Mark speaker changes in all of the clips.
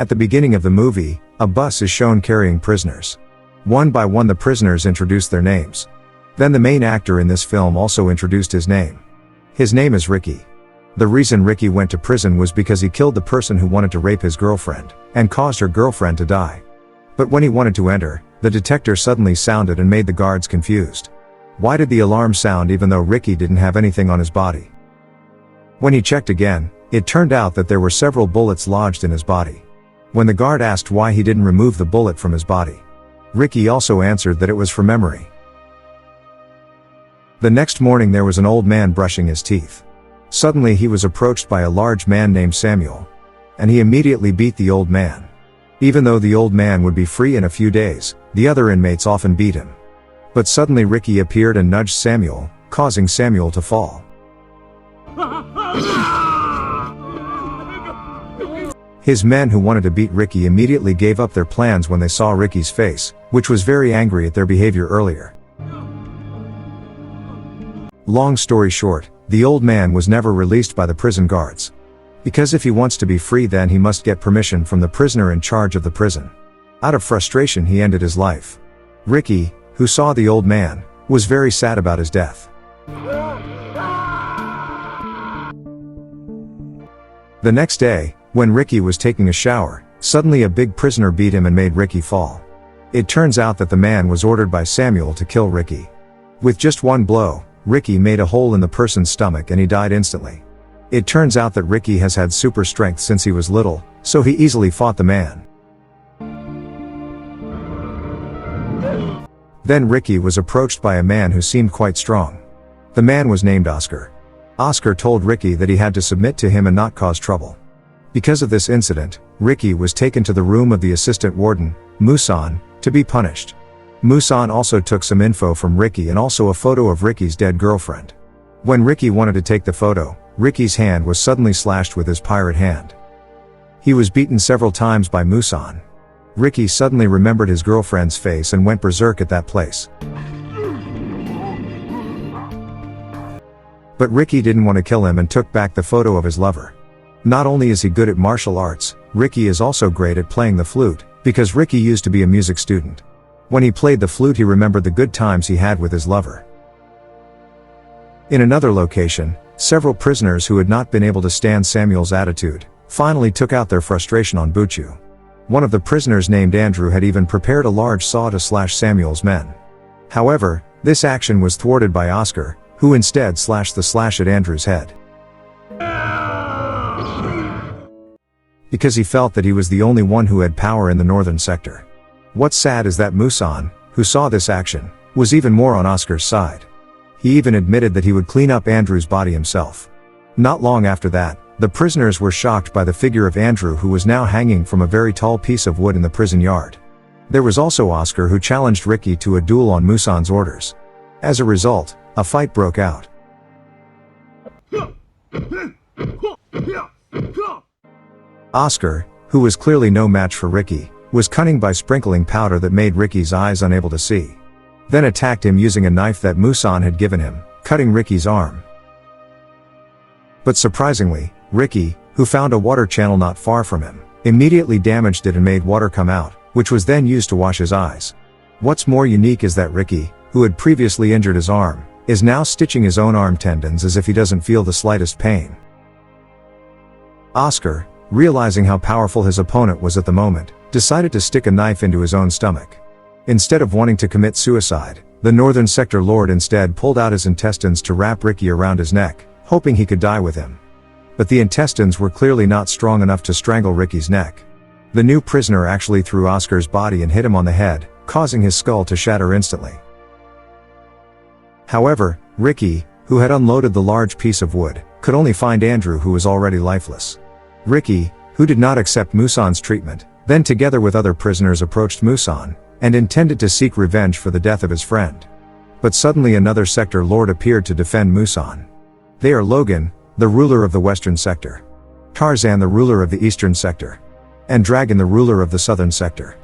Speaker 1: At the beginning of the movie, a bus is shown carrying prisoners. One by one the prisoners introduce their names. Then the main actor in this film also introduced his name. His name is Riki. The reason Riki went to prison was because he killed the person who wanted to rape his girlfriend, and caused her girlfriend to die. But when he wanted to enter, the detector suddenly sounded and made the guards confused. Why did the alarm sound even though Riki didn't have anything on his body? When he checked again, it turned out that there were several bullets lodged in his body. When the guard asked why he didn't remove the bullet from his body, Riki also answered that it was for memory. The next morning there was an old man brushing his teeth. Suddenly he was approached by a large man named Samuel. And he immediately beat the old man. Even though the old man would be free in a few days, the other inmates often beat him. But suddenly Riki appeared and nudged Samuel, causing Samuel to fall. His men who wanted to beat Riki immediately gave up their plans when they saw Riki's face, which was very angry at their behavior earlier. Long story short, the old man was never released by the prison guards. Because if he wants to be free then he must get permission from the prisoner in charge of the prison. Out of frustration he ended his life. Riki, who saw the old man, was very sad about his death. The next day, when Riki was taking a shower, suddenly a big prisoner beat him and made Riki fall. It turns out that the man was ordered by Samuel to kill Riki. With just one blow, Riki made a hole in the person's stomach and he died instantly. It turns out that Riki has had super strength since he was little, so he easily fought the man. Then Riki was approached by a man who seemed quite strong. The man was named Oscar. Oscar told Riki that he had to submit to him and not cause trouble. Because of this incident, Riki was taken to the room of the assistant warden, Musan, to be punished. Musan also took some info from Riki and also a photo of Riki's dead girlfriend. When Riki wanted to take the photo, Riki's hand was suddenly slashed with his pirate hand. He was beaten several times by Musan. Riki suddenly remembered his girlfriend's face and went berserk at that place. But Riki didn't want to kill him and took back the photo of his lover. Not only is he good at martial arts, Riki is also great at playing the flute, because Riki used to be a music student. When he played the flute he remembered the good times he had with his lover. In another location, several prisoners who had not been able to stand Samuel's attitude, finally took out their frustration on Buchu. One of the prisoners named Andrew had even prepared a large saw to slash Samuel's men. However, this action was thwarted by Oscar, who instead slashed the slash at Andrew's head. Because he felt that he was the only one who had power in the northern sector. What's sad is that Musan, who saw this action, was even more on Oscar's side. He even admitted that he would clean up Andrew's body himself. Not long after that, the prisoners were shocked by the figure of Andrew who was now hanging from a very tall piece of wood in the prison yard. There was also Oscar who challenged Riki to a duel on Musan's orders. As a result, a fight broke out. Oscar, who was clearly no match for Riki, was cunning by sprinkling powder that made Riki's eyes unable to see. Then attacked him using a knife that Musan had given him, cutting Riki's arm. But surprisingly, Riki, who found a water channel not far from him, immediately damaged it and made water come out, which was then used to wash his eyes. What's more unique is that Riki, who had previously injured his arm, is now stitching his own arm tendons as if he doesn't feel the slightest pain. Oscar, realizing how powerful his opponent was at the moment, decided to stick a knife into his own stomach. Instead of wanting to commit suicide, the Northern Sector Lord instead pulled out his intestines to wrap Riki around his neck, hoping he could die with him. But the intestines were clearly not strong enough to strangle Riki's neck. The new prisoner actually threw Oscar's body and hit him on the head, causing his skull to shatter instantly. However, Riki, who had unloaded the large piece of wood, could only find Andrew who was already lifeless. Riki, who did not accept Musan's treatment, then together with other prisoners approached Musan, and intended to seek revenge for the death of his friend. But suddenly another sector lord appeared to defend Musan. They are Logan, the ruler of the western sector; Tarzan, the ruler of the eastern sector; and Dragon, the ruler of the southern sector.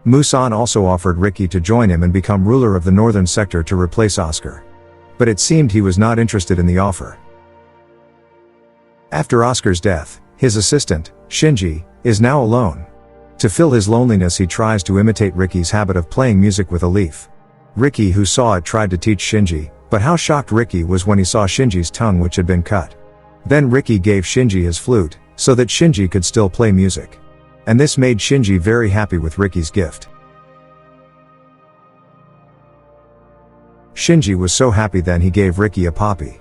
Speaker 1: Musan also offered Riki to join him and become ruler of the northern sector to replace Oscar. But it seemed he was not interested in the offer. After Oscar's death, His assistant, Shinji, is now alone. To fill his loneliness, he tries to imitate Riki's habit of playing music with a leaf. Riki, who saw it, tried to teach Shinji, but how shocked Riki was when he saw Shinji's tongue, which had been cut. Then Riki gave Shinji his flute, so that Shinji could still play music. And this made Shinji very happy with Riki's gift. Shinji was so happy then he gave Riki a poppy.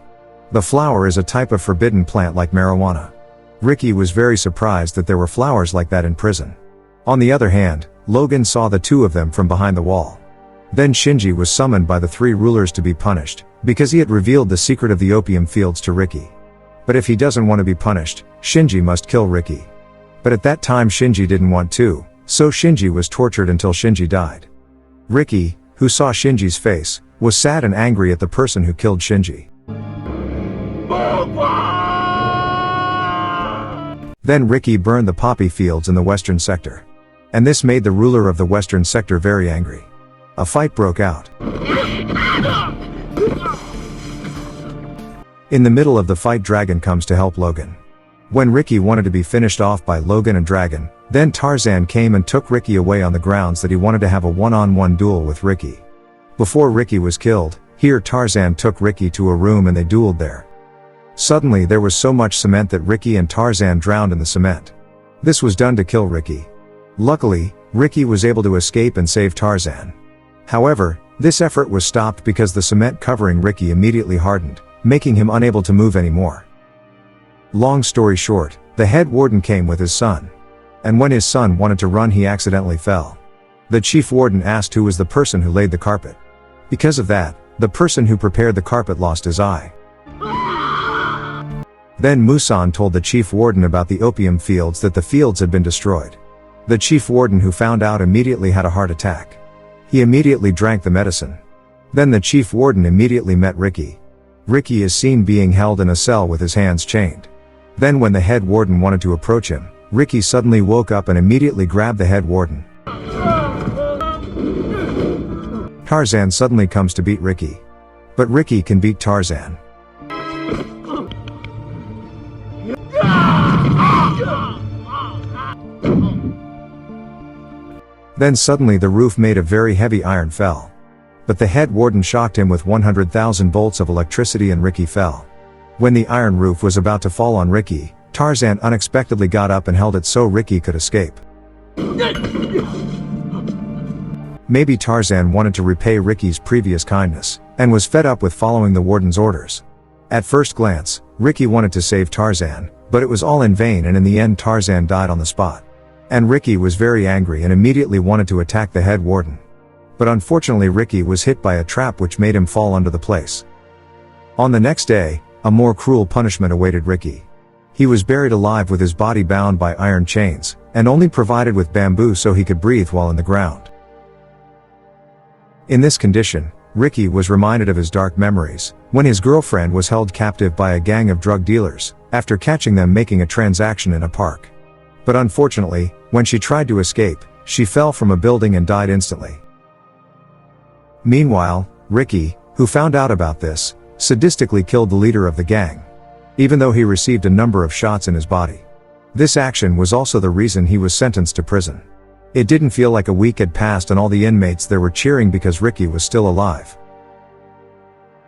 Speaker 1: The flower is a type of forbidden plant like marijuana. Riki was very surprised that there were flowers like that in prison. On the other hand, Logan saw the two of them from behind the wall. Then Shinji was summoned by the three rulers to be punished, because he had revealed the secret of the opium fields to Riki. But if he doesn't want to be punished, Shinji must kill Riki. But at that time Shinji didn't want to, so Shinji was tortured until Shinji died. Riki, who saw Shinji's face, was sad and angry at the person who killed Shinji. Then Riki burned the poppy fields in the western sector. And this made the ruler of the western sector very angry. A fight broke out. In the middle of the fight, Dragon comes to help Logan. When Riki wanted to be finished off by Logan and Dragon, then Tarzan came and took Riki away on the grounds that he wanted to have a one-on-one duel with Riki. Before Riki was killed, here Tarzan took Riki to a room and they dueled there. Suddenly there was so much cement that Riki and Tarzan drowned in the cement. This was done to kill Riki. Luckily, Riki was able to escape and save Tarzan. However, this effort was stopped because the cement covering Riki immediately hardened, making him unable to move anymore. Long story short, the head warden came with his son. And when his son wanted to run, he accidentally fell. The chief warden asked who was the person who laid the carpet. Because of that, the person who prepared the carpet lost his eye. Then Musan told the chief warden about the opium fields, that the fields had been destroyed. The chief warden, who found out, immediately had a heart attack. He immediately drank the medicine. Then the chief warden immediately met Riki. Riki is seen being held in a cell with his hands chained. Then when the head warden wanted to approach him, Riki suddenly woke up and immediately grabbed the head warden. Tarzan suddenly comes to beat Riki. But Riki can beat Tarzan. Then suddenly the roof made of very heavy iron fell. But the head warden shocked him with 100,000 volts of electricity and Riki fell. When the iron roof was about to fall on Riki, Tarzan unexpectedly got up and held it so Riki could escape. Maybe Tarzan wanted to repay Riki's previous kindness, and was fed up with following the warden's orders. At first glance, Riki wanted to save Tarzan, but it was all in vain, and in the end Tarzan died on the spot. And Riki was very angry and immediately wanted to attack the head warden. But unfortunately Riki was hit by a trap which made him fall under the place. On the next day, a more cruel punishment awaited Riki. He was buried alive with his body bound by iron chains, and only provided with bamboo so he could breathe while in the ground. In this condition, Riki was reminded of his dark memories, when his girlfriend was held captive by a gang of drug dealers, after catching them making a transaction in a park. But unfortunately, when she tried to escape, she fell from a building and died instantly. Meanwhile, Riki, who found out about this, sadistically killed the leader of the gang, even though he received a number of shots in his body. This action was also the reason he was sentenced to prison. It didn't feel like a week had passed and all the inmates there were cheering because Riki was still alive.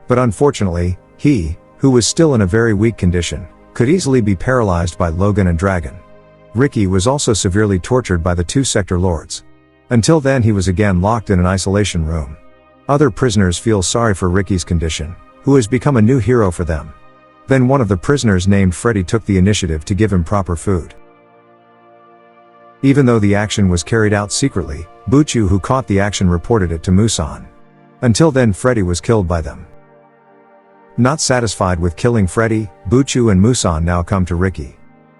Speaker 1: But unfortunately, he, who was still in a very weak condition, could easily be paralyzed by Logan and Dragon. Riki was also severely tortured by the two sector lords. Until then he was again locked in an isolation room. Other prisoners feel sorry for Riki's condition, who has become a new hero for them. Then one of the prisoners named Freddy took the initiative to give him proper food. Even though the action was carried out secretly, Buchu, who caught the action, reported it to Musan. Until then Freddy was killed by them. Not satisfied with killing Freddy, Buchu and Musan now come to Riki.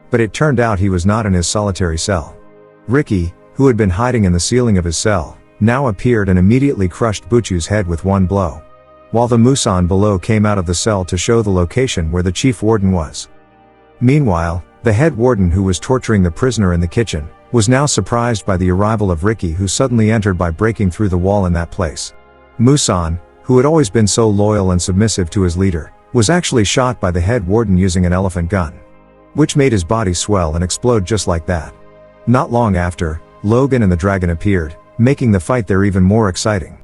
Speaker 1: But it turned out he was not in his solitary cell. Riki, who had been hiding in the ceiling of his cell, now appeared and immediately crushed Buchu's head with one blow. While the Musan below came out of the cell to show the location where the chief warden was. Meanwhile, the head warden, who was torturing the prisoner in the kitchen, was now surprised by the arrival of Riki, who suddenly entered by breaking through the wall in that place. Musan, who had always been so loyal and submissive to his leader, was actually shot by the head warden using an elephant gun. which made his body swell and explode just like that. Not long after, Logan and the dragon appeared, making the fight there even more exciting.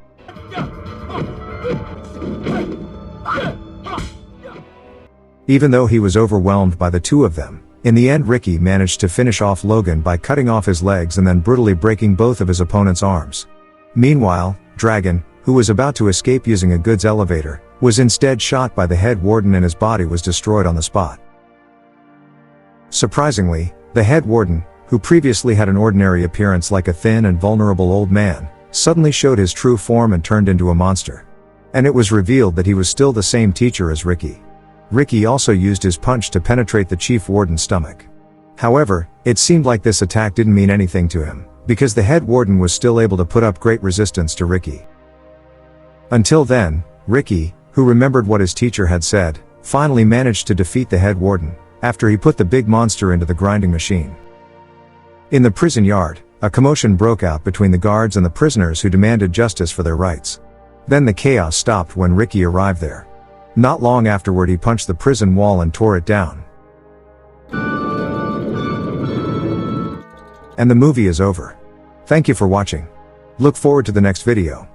Speaker 1: Even though he was overwhelmed by the two of them, in the end Riki managed to finish off Logan by cutting off his legs and then brutally breaking both of his opponent's arms. Meanwhile, Dragon, who was about to escape using a goods elevator, was instead shot by the head warden and his body was destroyed on the spot. Surprisingly, the head warden, who previously had an ordinary appearance like a thin and vulnerable old man, suddenly showed his true form and turned into a monster. And it was revealed that he was still the same teacher as Riki. Riki also used his punch to penetrate the chief warden's stomach. However, it seemed like this attack didn't mean anything to him, because the head warden was still able to put up great resistance to Riki. Until then, Riki, who remembered what his teacher had said, finally managed to defeat the head warden, after he put the big monster into the grinding machine. In the prison yard, a commotion broke out between the guards and the prisoners who demanded justice for their rights. Then the chaos stopped when Riki arrived there. Not long afterward he punched the prison wall and tore it down. And the movie is over. Thank you for watching. Look forward to the next video.